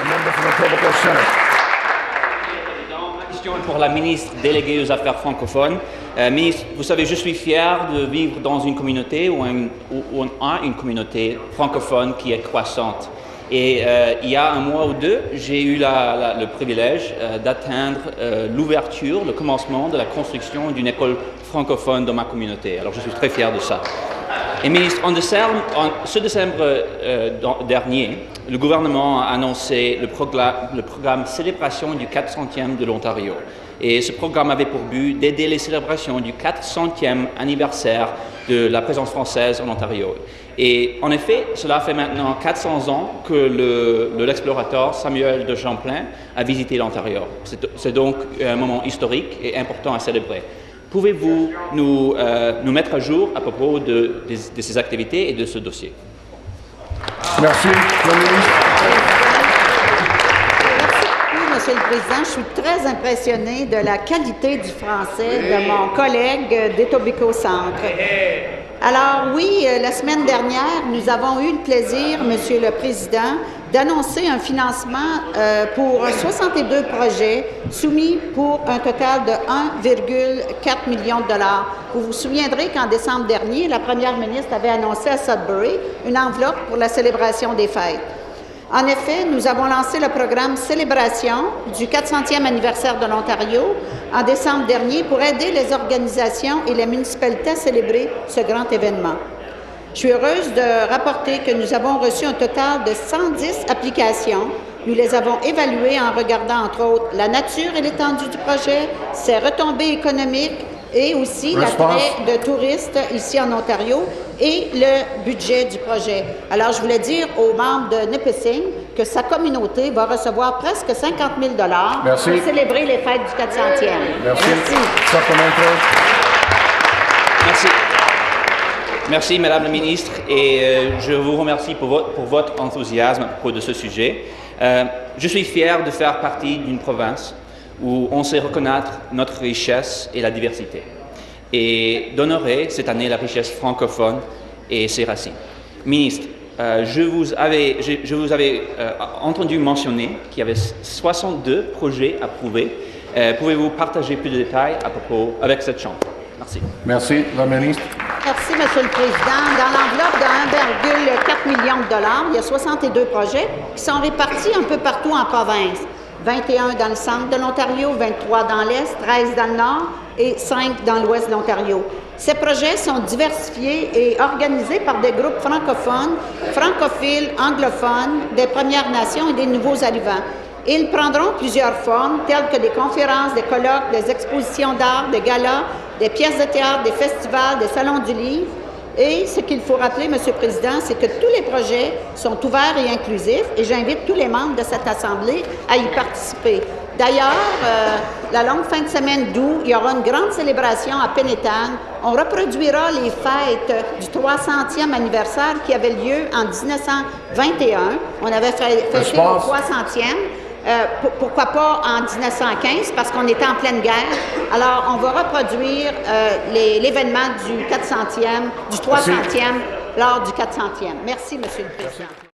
Ma question est pour la ministre déléguée aux Affaires francophones. Ministre, vous savez, je suis fier de vivre dans une communauté où on a une communauté francophone qui est croissante. Et il y a un mois ou deux, j'ai eu le privilège d'atteindre l'ouverture, le commencement de la construction d'une école francophone dans ma communauté. Alors je suis très fier de ça. Et ministre, ce décembre dernier, le gouvernement a annoncé le programme Célébration du 400e de l'Ontario. Et ce programme avait pour but d'aider les célébrations du 400e anniversaire de la présence française en Ontario. Et en effet, cela fait maintenant 400 ans que l'explorateur Samuel de Champlain a visité l'Ontario. C'est donc un moment historique et important à célébrer. Pouvez-vous nous mettre à jour à propos de ces activités et de ce dossier? Merci. Monsieur le Président, je suis très impressionnée de la qualité du français de mon collègue d'Etobicoke Centre. Alors oui, la semaine dernière, nous avons eu le plaisir, Monsieur le Président, d'annoncer un financement pour 62 projets soumis pour un total de 1,4 million de dollars. Vous vous souviendrez qu'en décembre dernier, la première ministre avait annoncé à Sudbury une enveloppe pour la célébration des fêtes. En effet, nous avons lancé le programme Célébration du 400e anniversaire de l'Ontario en décembre dernier pour aider les organisations et les municipalités à célébrer ce grand événement. Je suis heureuse de rapporter que nous avons reçu un total de 110 applications. Nous les avons évaluées en regardant, entre autres, la nature et l'étendue du projet, ses retombées économiques et aussi l'attrait de touristes ici en Ontario et le budget du projet. Alors, je voulais dire aux membres de Nipissing que sa communauté va recevoir presque 50 000 $ pour célébrer les fêtes du 400e. Merci. Merci. Merci, Madame la Ministre, et je vous remercie pour votre enthousiasme à propos de ce sujet. Je suis fier de faire partie d'une province où on sait reconnaître notre richesse et la diversité, et d'honorer cette année la richesse francophone et ses racines. Ministre, je vous avais entendu mentionner qu'il y avait 62 projets approuvés. Pouvez-vous partager plus de détails à propos avec cette Chambre? Merci. Merci, la ministre. Merci, Monsieur le Président. Dans l'enveloppe de 1,4 million de dollars, il y a 62 projets qui sont répartis un peu partout en province. 21 dans le centre de l'Ontario, 23 dans l'Est, 13 dans le Nord et 5 dans l'Ouest de l'Ontario. Ces projets sont diversifiés et organisés par des groupes francophones, francophiles, anglophones, des Premières Nations et des nouveaux arrivants. Ils prendront plusieurs formes, telles que des conférences, des colloques, des expositions d'art, des galas, des pièces de théâtre, des festivals, des salons du livre. Et ce qu'il faut rappeler, Monsieur le Président, c'est que tous les projets sont ouverts et inclusifs et j'invite tous les membres de cette Assemblée à y participer. D'ailleurs, la longue fin de semaine d'août, il y aura une grande célébration à Penetang. On reproduira les fêtes du 300e anniversaire qui avait lieu en 1921. On avait fêté le 300e. Pourquoi pas en 1915, parce qu'on était en pleine guerre. Alors, on va reproduire l'événement du 400e, du 300e lors du 400e. Merci, Monsieur le Président.